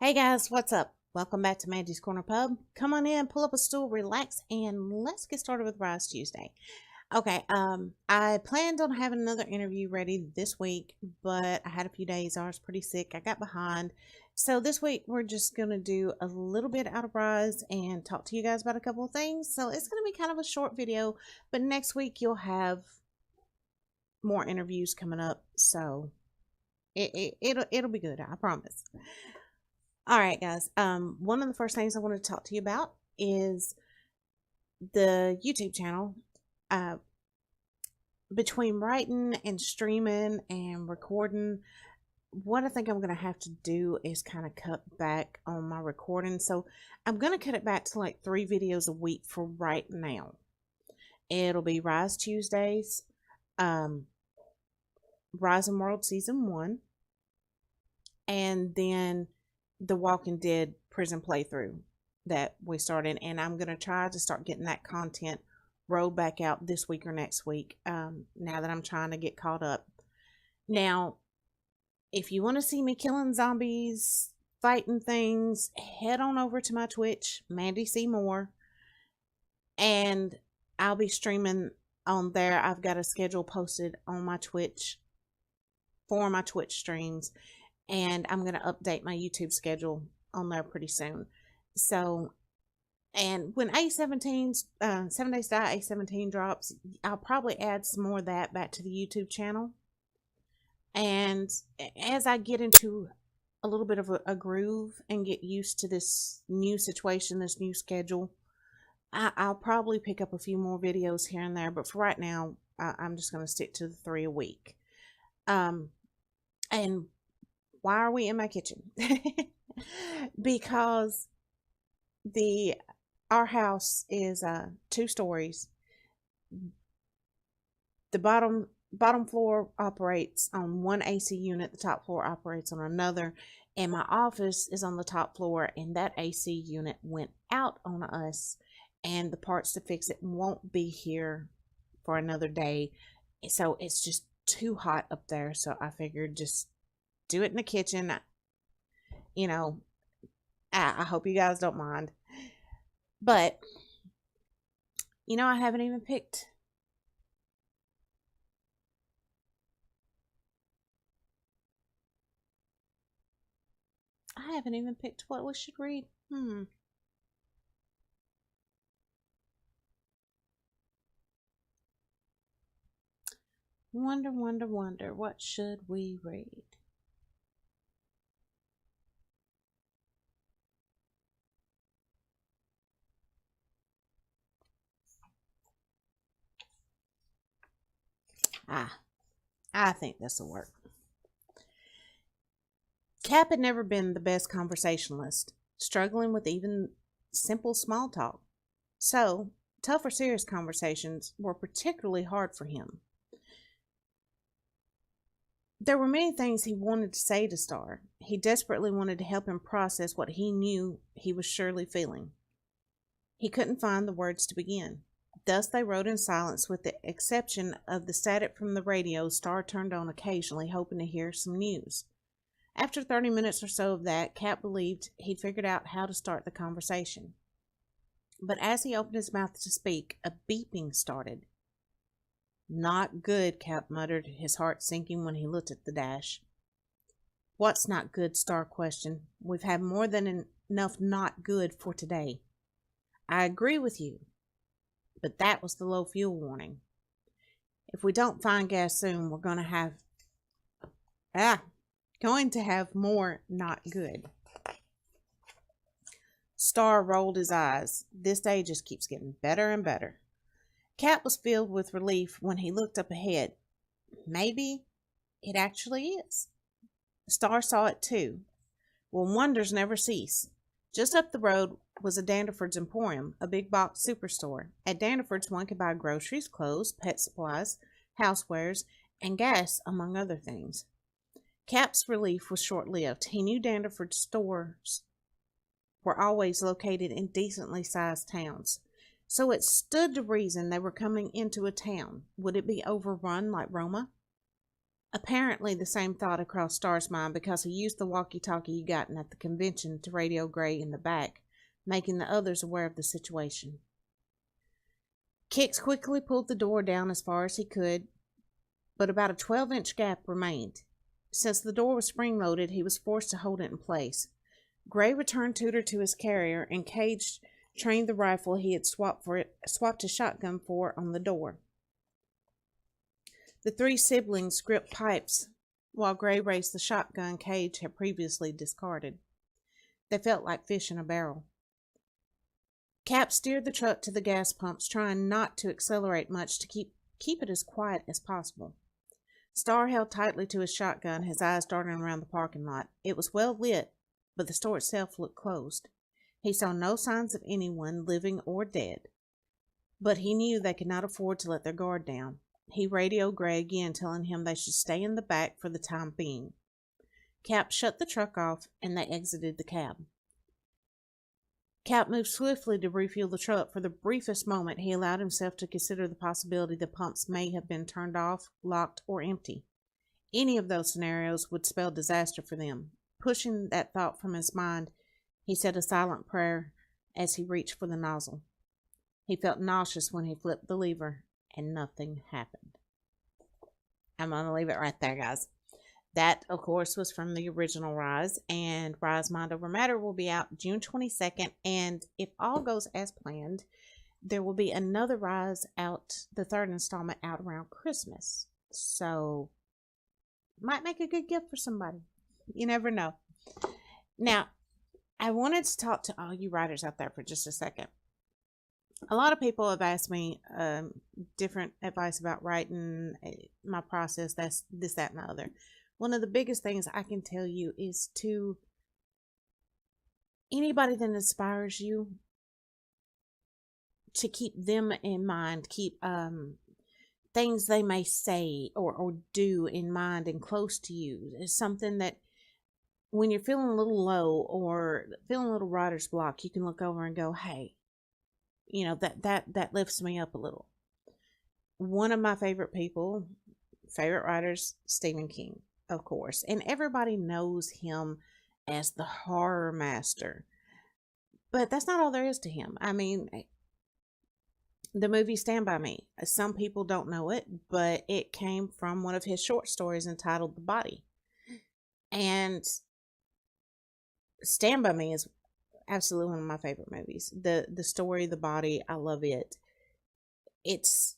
Hey guys, what's up? Welcome back to Mandy's Corner Pub. Come on in, pull up a stool, relax, and let's get started with Rise Tuesday. Okay, I planned on having another interview ready this week, but I had a few days. I was pretty sick. I got behind. So this week we're just gonna do a little bit out of Rise and talk to you guys about a couple of things. So it's gonna be kind of a short video, but next week you'll have more interviews coming up. So it'll be good, I promise. All right, guys. One of the first things I want to talk to you about is the YouTube channel. Uh, between writing and streaming and recording, what I think I'm going to have to do is kind of cut back on my recording. So I'm going to cut it back to like 3 videos a week for right now. It'll be Rise Tuesdays, Rise and World Season 1, and then the Walking Dead prison playthrough that we started, and I'm going to try to start getting that content rolled back out this week or next week, now that I'm trying to get caught up. Now, if you want to see me killing zombies, fighting things, head on over to my Twitch, Mandy Seymour, and I'll be streaming on there. I've got a schedule posted on my Twitch for my Twitch streams, and I'm going to update my YouTube schedule on there pretty soon. So, and when A17's 7 Days to Die A17 drops, I'll probably add some more of that back to the YouTube channel. And as I get into a little bit of a groove and get used to this new situation, this new schedule, I'll probably pick up a few more videos here and there. But for right now, I'm just going to stick to the 3 a week. And why are we in my kitchen? Because our house is 2 stories. The bottom floor operates on one AC unit, the top floor operates on another, and my office is on the top floor, and that AC unit went out on us, and the parts to fix it won't be here for another day. So it's just too hot up there, so I figured just do it in the kitchen. You know, I hope you guys don't mind. But, I haven't even picked. I haven't even picked what we should read. Wonder, what should we read? I think this will work. Cap had never been the best conversationalist, struggling with even simple small talk. So, tough or serious conversations were particularly hard for him. There were many things he wanted to say to Star. He desperately wanted to help him process what he knew he was surely feeling. He couldn't find the words to begin. Thus they rode in silence, with the exception of the static from the radio Star turned on occasionally, hoping to hear some news. After 30 minutes or so of that, Cap believed he'd figured out how to start the conversation. But as he opened his mouth to speak, a beeping started. Not good, Cap muttered, his heart sinking when he looked at the dash. What's not good? Star questioned. We've had more than enough not good for today. I agree with you, but that was the low fuel warning. If we don't find gas soon, we're going to have more not good. Star rolled his eyes. This day just keeps getting better and better. Cap was filled with relief when he looked up ahead. Maybe it actually is. Star saw it too. Well, wonders never cease. Just up the road was a Danderford's Emporium, a big box superstore. At Danderford's, one could buy groceries, clothes, pet supplies, housewares, and gas, among other things. Cap's relief was short-lived. He knew Danderford's stores were always located in decently sized towns. So it stood to reason they were coming into a town. Would it be overrun like Roma? Apparently, the same thought crossed Star's mind because he used the walkie-talkie he gotten at the convention to radio Gray in the back, making the others aware of the situation. Kix quickly pulled the door down as far as he could, but about a 12-inch gap remained. Since the door was spring-loaded, he was forced to hold it in place. Gray returned Tudor to his carrier, and Cage trained the rifle he had swapped his shotgun for on the door. The three siblings gripped pipes while Gray raised the shotgun Cage had previously discarded. They felt like fish in a barrel. Cap steered the truck to the gas pumps, trying not to accelerate much to keep it as quiet as possible. Star held tightly to his shotgun, his eyes darting around the parking lot. It was well lit, but the store itself looked closed. He saw no signs of anyone, living or dead. But he knew they could not afford to let their guard down. He radioed Gray again, telling him they should stay in the back for the time being. Cap shut the truck off, and they exited the cab. Cap moved swiftly to refuel the truck. For the briefest moment, he allowed himself to consider the possibility the pumps may have been turned off, locked, or empty. Any of those scenarios would spell disaster for them. Pushing that thought from his mind, he said a silent prayer as he reached for the nozzle. He felt nauseous when he flipped the lever, and nothing happened. I'm going to leave it right there, guys. That, of course, was from the original Rise, and Rise Mind Over Matter will be out June 22nd, and if all goes as planned, there will be another Rise out, the third installment, out around Christmas. So, might make a good gift for somebody. You never know. Now, I wanted to talk to all you writers out there for just a second. A lot of people have asked me different advice about writing, my process, that's this, that, and the other. One of the biggest things I can tell you is to anybody that inspires you, to keep them in mind, keep things they may say or do in mind and close to you. It's something that when you're feeling a little low or feeling a little writer's block, you can look over and go, hey, you know, that lifts me up a little. One of my favorite writers, Stephen King, of course. And everybody knows him as the horror master. But that's not all there is to him. I mean, the movie Stand By Me. Some people don't know it, but it came from one of his short stories entitled The Body. And Stand By Me is absolutely one of my favorite movies. The story, The Body, I love it. It's,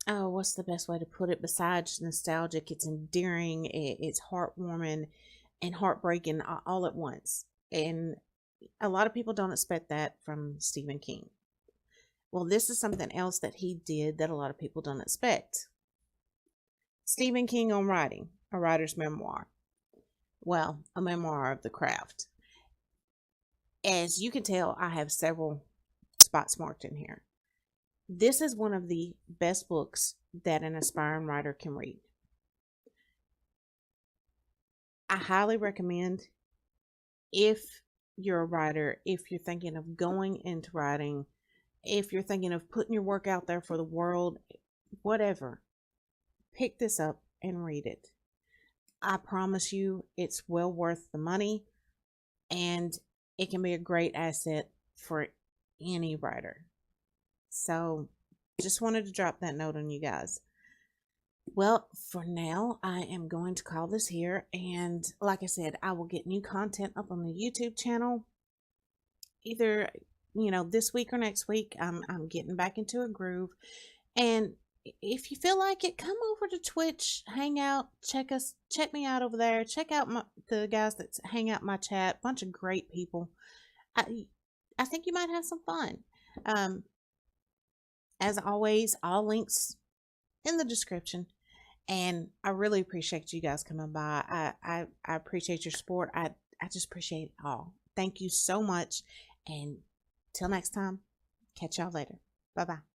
oh, what's the best way to put it besides nostalgic? It's endearing, it's heartwarming and heartbreaking all at once. And a lot of people don't expect that from Stephen King. Well, this is something else that he did that a lot of people don't expect. Stephen King on writing, a writer's memoir. Well, a memoir of the craft. As you can tell, I have several spots marked in here. This is one of the best books that an aspiring writer can read. I highly recommend, if you're a writer, if you're thinking of going into writing, if you're thinking of putting your work out there for the world, whatever, pick this up and read it. I promise you it's well worth the money, and it can be a great asset for any writer. So, just wanted to drop that note on you guys. Well, for now, I am going to call this here, and like I said, I will get new content up on the YouTube channel either, this week or next week. I'm getting back into a groove, and if you feel like it, come over to Twitch, hang out, check me out over there, check out the guys that hang out in my chat, bunch of great people. I think you might have some fun. As always, all links in the description, and I really appreciate you guys coming by. I appreciate your support. I just appreciate it all. Thank you so much, and till next time, catch y'all later. Bye bye.